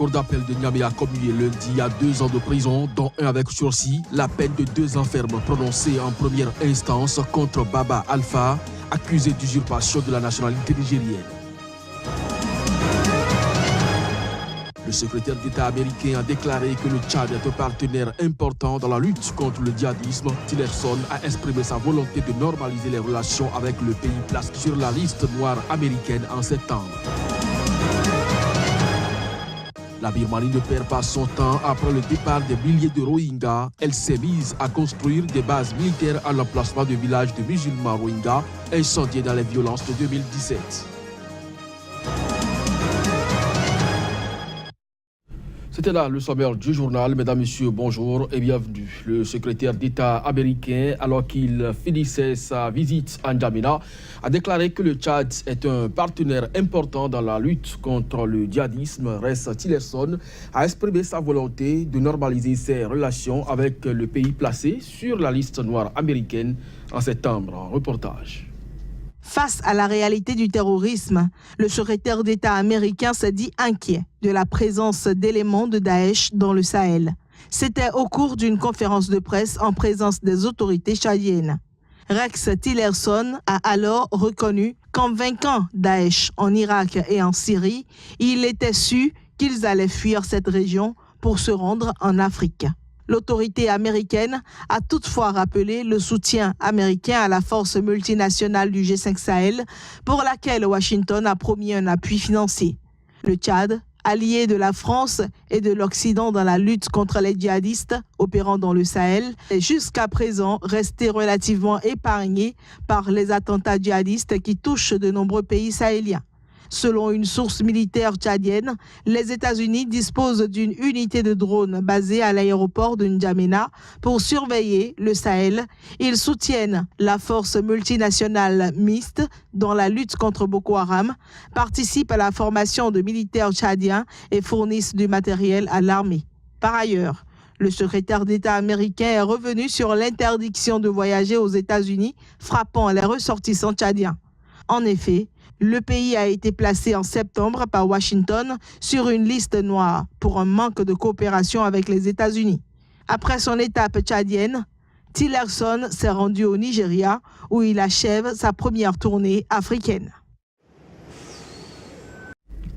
cour d'appel de Niamey a commué lundi à 2 ans de prison, dont un avec sursis, la peine de 2 ans ferme prononcée en première instance contre Baba Alpha, accusé d'usurpation de la nationalité nigérienne. Le secrétaire d'État américain a déclaré que le Tchad est un partenaire important dans la lutte contre le djihadisme. Tillerson a exprimé sa volonté de normaliser les relations avec le pays placé sur la liste noire américaine en septembre. La Birmanie ne perd pas son temps après le départ des milliers de Rohingyas. Elle s'est mise à construire des bases militaires à l'emplacement de villages de musulmans Rohingyas incendiés dans les violences de 2017. C'était là le sommaire du journal. Mesdames, Messieurs, bonjour et bienvenue. Le secrétaire d'État américain, alors qu'il finissait sa visite à N'Djamena, a déclaré que le Tchad est un partenaire important dans la lutte contre le djihadisme. Rex Tillerson a exprimé sa volonté de normaliser ses relations avec le pays placé sur la liste noire américaine en septembre. En reportage. Face à la réalité du terrorisme, le secrétaire d'État américain s'est dit inquiet de la présence d'éléments de Daesh dans le Sahel. C'était au cours d'une conférence de presse en présence des autorités tchadiennes. Rex Tillerson a alors reconnu qu'en vainquant Daesh en Irak et en Syrie, il était su qu'ils allaient fuir cette région pour se rendre en Afrique. L'autorité américaine a toutefois rappelé le soutien américain à la force multinationale du G5 Sahel, pour laquelle Washington a promis un appui financier. Le Tchad, allié de la France et de l'Occident dans la lutte contre les djihadistes opérant dans le Sahel, est jusqu'à présent resté relativement épargné par les attentats djihadistes qui touchent de nombreux pays sahéliens. Selon une source militaire tchadienne, les États-Unis disposent d'une unité de drones basée à l'aéroport de N'Djamena pour surveiller le Sahel. Ils soutiennent la force multinationale mixte dans la lutte contre Boko Haram, participent à la formation de militaires tchadiens et fournissent du matériel à l'armée. Par ailleurs, le secrétaire d'État américain est revenu sur l'interdiction de voyager aux États-Unis, frappant les ressortissants tchadiens. En effet, le pays a été placé en septembre par Washington sur une liste noire pour un manque de coopération avec les États-Unis. Après son étape tchadienne, Tillerson s'est rendu au Nigeria où il achève sa première tournée africaine.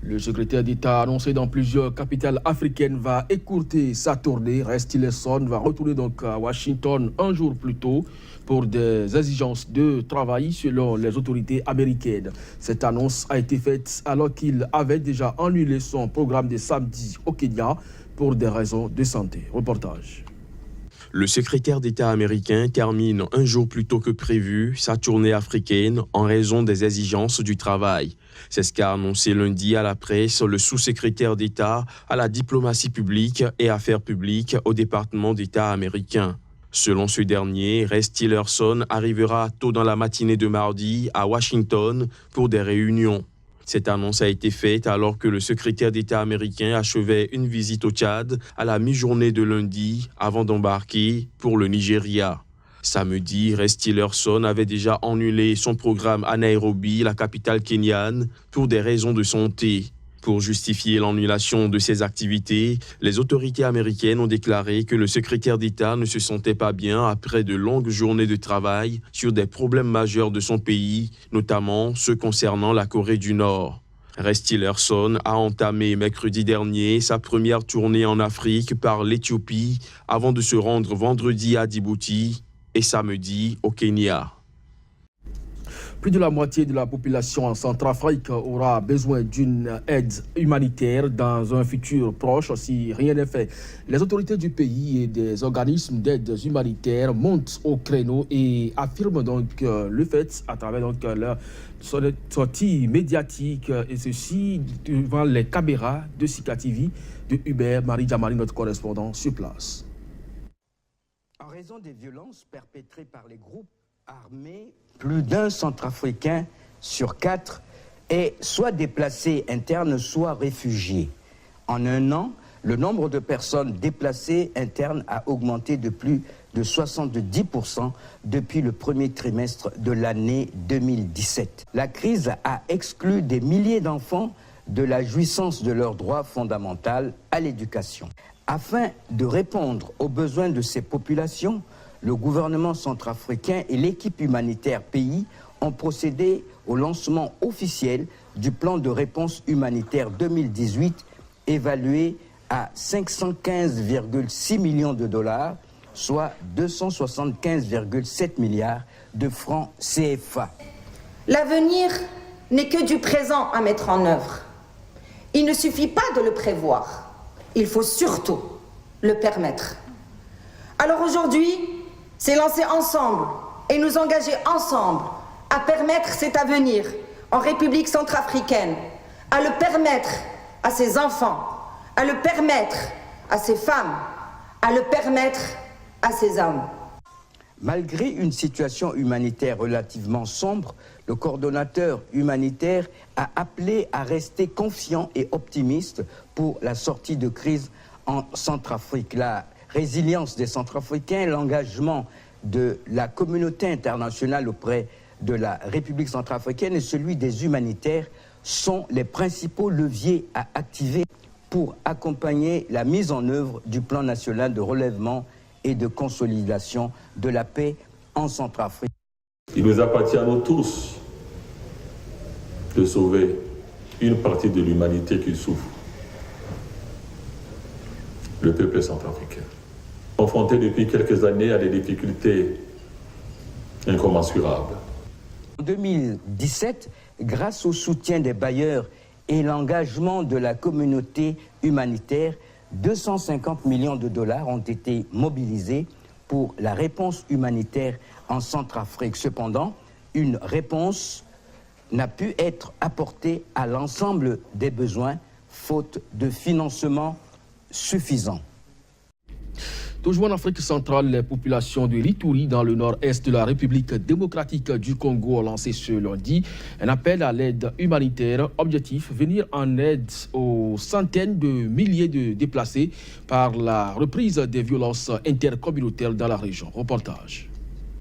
Le secrétaire d'État annoncé dans plusieurs capitales africaines va écourter sa tournée. Rex Tillerson va retourner donc à Washington un jour plus tôt pour des exigences de travail selon les autorités américaines. Cette annonce a été faite alors qu'il avait déjà annulé son programme de samedi au Kenya pour des raisons de santé. Reportage. Le secrétaire d'État américain termine un jour plus tôt que prévu sa tournée africaine en raison des exigences du travail. C'est ce qu'a annoncé lundi à la presse le sous-secrétaire d'État à la diplomatie publique et affaires publiques au département d'État américain. Selon ce dernier, Rex Tillerson arrivera tôt dans la matinée de mardi à Washington pour des réunions. Cette annonce a été faite alors que le secrétaire d'État américain achevait une visite au Tchad à la mi-journée de lundi avant d'embarquer pour le Nigeria. Samedi, Rex Tillerson avait déjà annulé son programme à Nairobi, la capitale kenyane, pour des raisons de santé. Pour justifier l'annulation de ces activités, les autorités américaines ont déclaré que le secrétaire d'État ne se sentait pas bien après de longues journées de travail sur des problèmes majeurs de son pays, notamment ceux concernant la Corée du Nord. Rex Tillerson a entamé mercredi dernier sa première tournée en Afrique par l'Éthiopie avant de se rendre vendredi à Djibouti et samedi au Kenya. Plus de la moitié de la population en Centrafrique aura besoin d'une aide humanitaire dans un futur proche si rien n'est fait. Les autorités du pays et des organismes d'aide humanitaire montent au créneau et affirment donc le fait à travers donc leur sortie médiatique et ceci devant les caméras de Sika TV de Hubert Marie Djamali, notre correspondant sur place. En raison des violences perpétrées par les groupes armés, plus d'un Centrafricain sur 4 est soit déplacé interne, soit réfugié. En un an, le nombre de personnes déplacées internes a augmenté de plus de 70% depuis le premier trimestre de l'année 2017. La crise a exclu des milliers d'enfants de la jouissance de leur droit fondamental à l'éducation. Afin de répondre aux besoins de ces populations, le gouvernement centrafricain et l'équipe humanitaire pays ont procédé au lancement officiel du plan de réponse humanitaire 2018 évalué à 515,6 millions de dollars, soit 275,7 milliards de francs CFA. L'avenir n'est que du présent à mettre en œuvre. Il ne suffit pas de le prévoir, il faut surtout le permettre. Alors aujourd'hui, c'est lancer ensemble et nous engager ensemble à permettre cet avenir en République centrafricaine, à le permettre à ses enfants, à le permettre à ses femmes, à le permettre à ses hommes. Malgré une situation humanitaire relativement sombre, le coordonnateur humanitaire a appelé à rester confiant et optimiste pour la sortie de crise en Centrafrique. La résilience des Centrafricains, l'engagement de la communauté internationale auprès de la République centrafricaine et celui des humanitaires sont les principaux leviers à activer pour accompagner la mise en œuvre du plan national de relèvement et de consolidation de la paix en Centrafrique. Il nous appartient à nous tous de sauver une partie de l'humanité qui souffre, le peuple centrafricain. Confronté depuis quelques années à des difficultés incommensurables. En 2017, grâce au soutien des bailleurs et l'engagement de la communauté humanitaire, 250 millions de dollars ont été mobilisés pour la réponse humanitaire en Centrafrique. Cependant, une réponse n'a pu être apportée à l'ensemble des besoins, faute de financement suffisant. Toujours en Afrique centrale, les populations de l'Ituri, dans le nord-est de la République démocratique du Congo, ont lancé ce lundi un appel à l'aide humanitaire. Objectif, venir en aide aux centaines de milliers de déplacés par la reprise des violences intercommunautaires dans la région. Reportage.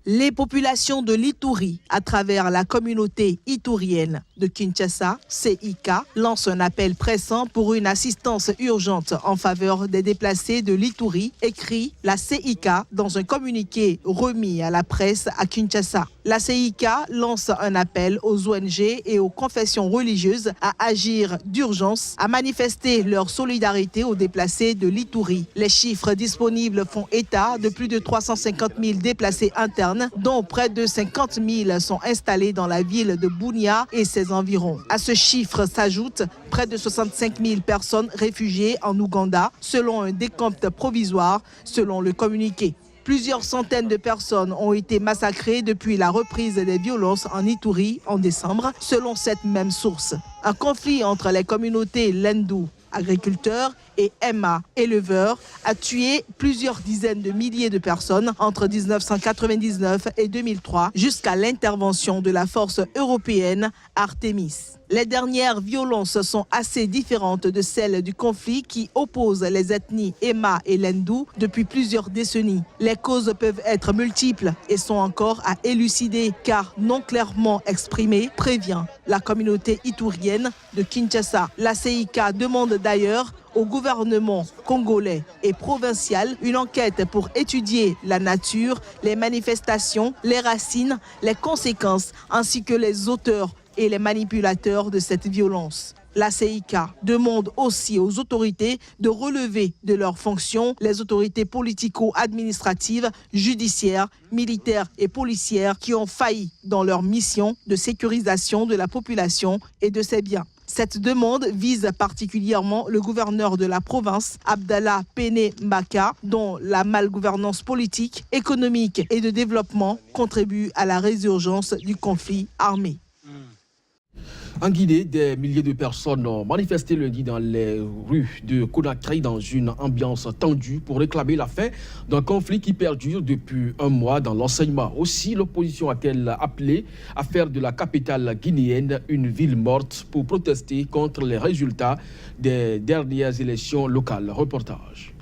Les populations de l'Ituri, à travers la communauté iturienne de Kinshasa, CIK, lancent un appel pressant pour une assistance urgente en faveur des déplacés de l'Ituri, écrit la CIK dans un communiqué remis à la presse à Kinshasa. La CIK lance un appel aux ONG et aux confessions religieuses à agir d'urgence, à manifester leur solidarité aux déplacés de l'Ituri. Les chiffres disponibles font état de plus de 350 000 déplacés internes, dont près de 50 000 sont installés dans la ville de Bunia et ses environs. À ce chiffre s'ajoutent près de 65 000 personnes réfugiées en Ouganda, selon un décompte provisoire, selon le communiqué. Plusieurs centaines de personnes ont été massacrées depuis la reprise des violences en Ituri en décembre, selon cette même source. Un conflit entre les communautés Lendu, agriculteurs, et Emma, éleveurs, a tué plusieurs dizaines de milliers de personnes entre 1999 et 2003 jusqu'à l'intervention de la force européenne Artemis. Les dernières violences sont assez différentes de celles du conflit qui oppose les ethnies Emma et Lendu depuis plusieurs décennies. Les causes peuvent être multiples et sont encore à élucider car non clairement exprimées, prévient la communauté iturienne de Kinshasa. La CIK demande d'ailleurs au gouvernement congolais et provincial une enquête pour étudier la nature, les manifestations, les racines, les conséquences ainsi que les auteurs et les manipulateurs de cette violence. La CIK demande aussi aux autorités de relever de leurs fonctions les autorités politico-administratives, judiciaires, militaires et policières qui ont failli dans leur mission de sécurisation de la population et de ses biens. Cette demande vise particulièrement le gouverneur de la province, Abdallah Pene Mbaka, dont la malgouvernance politique, économique et de développement contribue à la résurgence du conflit armé. En Guinée, des milliers de personnes ont manifesté lundi dans les rues de Conakry dans une ambiance tendue pour réclamer la fin d'un conflit qui perdure depuis un mois dans l'enseignement. Aussi, l'opposition a-t-elle appelé à faire de la capitale guinéenne une ville morte pour protester contre les résultats des dernières élections locales. Reportage.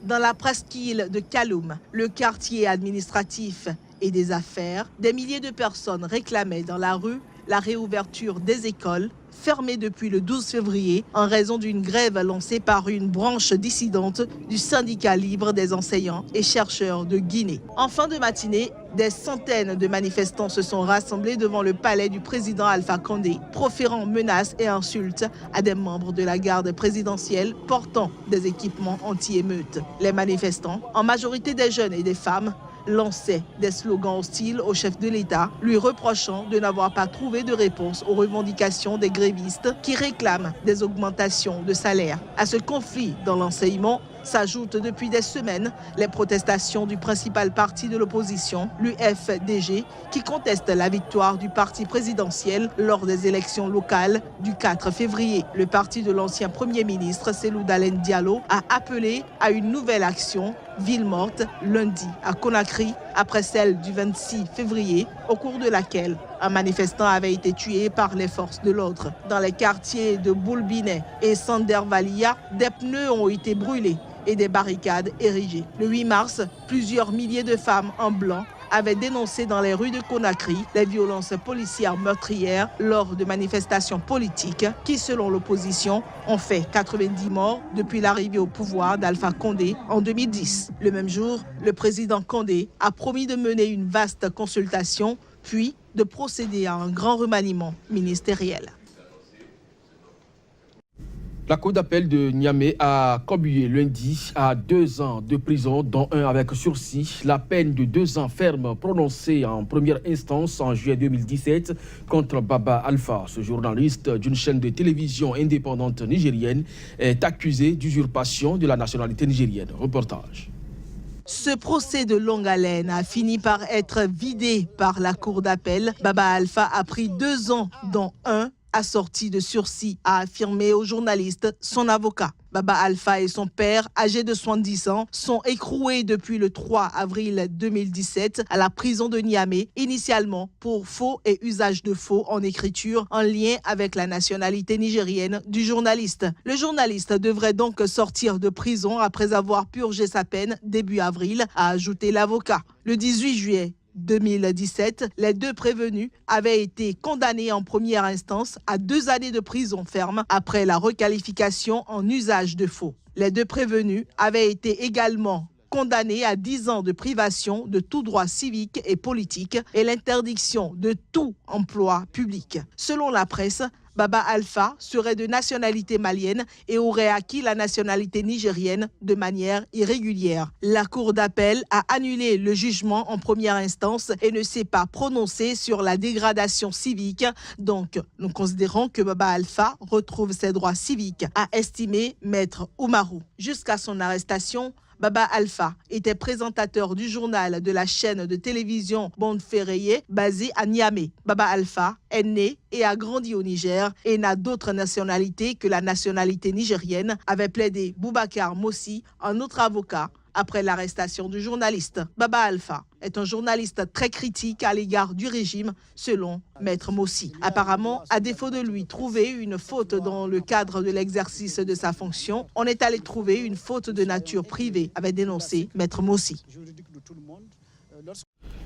Dans la presqu'île de Kaloum, le quartier administratif et des affaires, des milliers de personnes réclamaient dans la rue la réouverture des écoles, fermé depuis le 12 février en raison d'une grève lancée par une branche dissidente du syndicat libre des enseignants et chercheurs de Guinée. En fin de matinée, des centaines de manifestants se sont rassemblés devant le palais du président Alpha Condé, proférant menaces et insultes à des membres de la garde présidentielle portant des équipements anti-émeutes. Les manifestants, en majorité des jeunes et des femmes, lançait des slogans hostiles au chef de l'État, lui reprochant de n'avoir pas trouvé de réponse aux revendications des grévistes qui réclament des augmentations de salaire. À ce conflit dans l'enseignement s'ajoutent depuis des semaines les protestations du principal parti de l'opposition, l'UFDG, qui conteste la victoire du parti présidentiel lors des élections locales du 4 février. Le parti de l'ancien Premier ministre, Cellou Dalein Diallo, a appelé à une nouvelle action ville morte lundi à Conakry, après celle du 26 février, au cours de laquelle un manifestant avait été tué par les forces de l'ordre. Dans les quartiers de Boulbinet et Sandervalia, des pneus ont été brûlés et des barricades érigées. Le 8 mars, plusieurs milliers de femmes en blanc avaient dénoncé dans les rues de Conakry les violences policières meurtrières lors de manifestations politiques qui, selon l'opposition, ont fait 90 morts depuis l'arrivée au pouvoir d'Alpha Condé en 2010. Le même jour, le président Condé a promis de mener une vaste consultation, puis de procéder à un grand remaniement ministériel. La cour d'appel de Niamey a commué lundi à 2 ans de prison, dont un avec sursis. La peine de 2 ans ferme prononcée en première instance en juillet 2017 contre Baba Alpha. Ce journaliste d'une chaîne de télévision indépendante nigérienne est accusé d'usurpation de la nationalité nigérienne. Reportage. Ce procès de longue haleine a fini par être vidé par la cour d'appel. Baba Alpha a pris 2 ans, dont un assorti de sursis, a affirmé au journaliste son avocat. Baba Alpha et son père, âgés de 70 ans, sont écroués depuis le 3 avril 2017 à la prison de Niamey, initialement pour faux et usage de faux en écriture en lien avec la nationalité nigérienne du journaliste. Le journaliste devrait donc sortir de prison après avoir purgé sa peine début avril, a ajouté l'avocat. Le 18 juillet 2017, les 2 prévenus avaient été condamnés en première instance à 2 années de prison ferme après la requalification en usage de faux. Les 2 prévenus avaient été également condamnés à 10 ans de privation de tout droit civique et politique et l'interdiction de tout emploi public. Selon la presse, Baba Alpha serait de nationalité malienne et aurait acquis la nationalité nigérienne de manière irrégulière. La cour d'appel a annulé le jugement en première instance et ne s'est pas prononcée sur la dégradation civique. Donc, nous considérons que Baba Alpha retrouve ses droits civiques, a estimé Maître Oumarou. Jusqu'à son arrestation, Baba Alpha était présentateur du journal de la chaîne de télévision Bond Ferreye, basée à Niamey. Baba Alpha est né et a grandi au Niger et n'a d'autre nationalité que la nationalité nigérienne, avait plaidé Boubacar Mossi, un autre avocat, après l'arrestation du journaliste. Baba Alpha est un journaliste très critique à l'égard du régime, selon Maître Mossi. Apparemment, à défaut de lui trouver une faute dans le cadre de l'exercice de sa fonction, on est allé trouver une faute de nature privée, avait dénoncé Maître Mossi.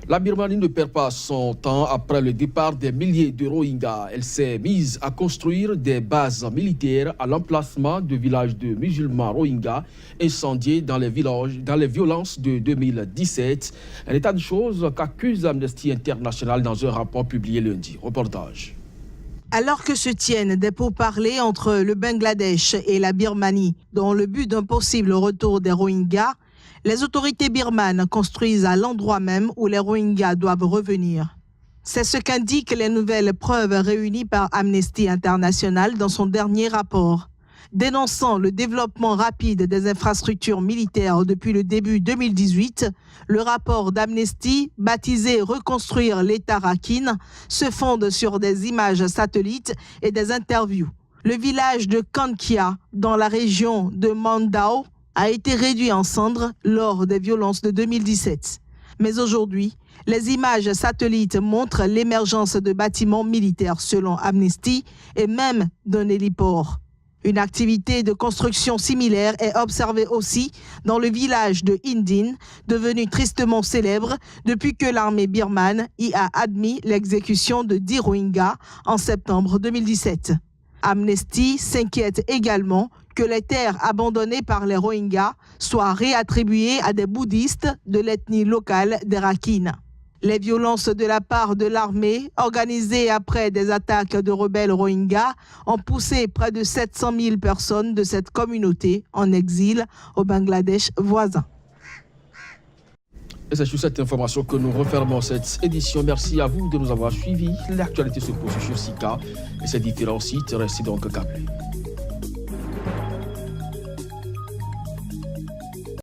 La Birmanie ne perd pas son temps après le départ des milliers de Rohingyas. Elle s'est mise à construire des bases militaires à l'emplacement de villages de musulmans Rohingyas incendiés dans les violences de 2017. Un état de choses qu'accuse Amnesty International dans un rapport publié lundi. Reportage. Alors que se tiennent des pourparlers entre le Bangladesh et la Birmanie dans le but d'un possible retour des Rohingyas, les autorités birmanes construisent à l'endroit même où les Rohingyas doivent revenir. C'est ce qu'indiquent les nouvelles preuves réunies par Amnesty International dans son dernier rapport. Dénonçant le développement rapide des infrastructures militaires depuis le début 2018, le rapport d'Amnesty, baptisé « Reconstruire l'État Rakhine », se fonde sur des images satellites et des interviews. Le village de Kankia, dans la région de Mandao, a été réduit en cendres lors des violences de 2017. Mais aujourd'hui, les images satellites montrent l'émergence de bâtiments militaires selon Amnesty et même d'un héliport. Une activité de construction similaire est observée aussi dans le village de Indin, devenu tristement célèbre depuis que l'armée birmane y a admis l'exécution de 10 Rohingyas en septembre 2017. Amnesty s'inquiète également que les terres abandonnées par les Rohingyas soient réattribuées à des bouddhistes de l'ethnie locale des Rakhine. Les violences de la part de l'armée, organisées après des attaques de rebelles Rohingyas, ont poussé près de 700 000 personnes de cette communauté en exil au Bangladesh voisin. Et c'est sur cette information que nous refermons cette édition. Merci à vous de nous avoir suivis. L'actualité se poursuit sur SICA et ses différents sites. Restez donc câblés.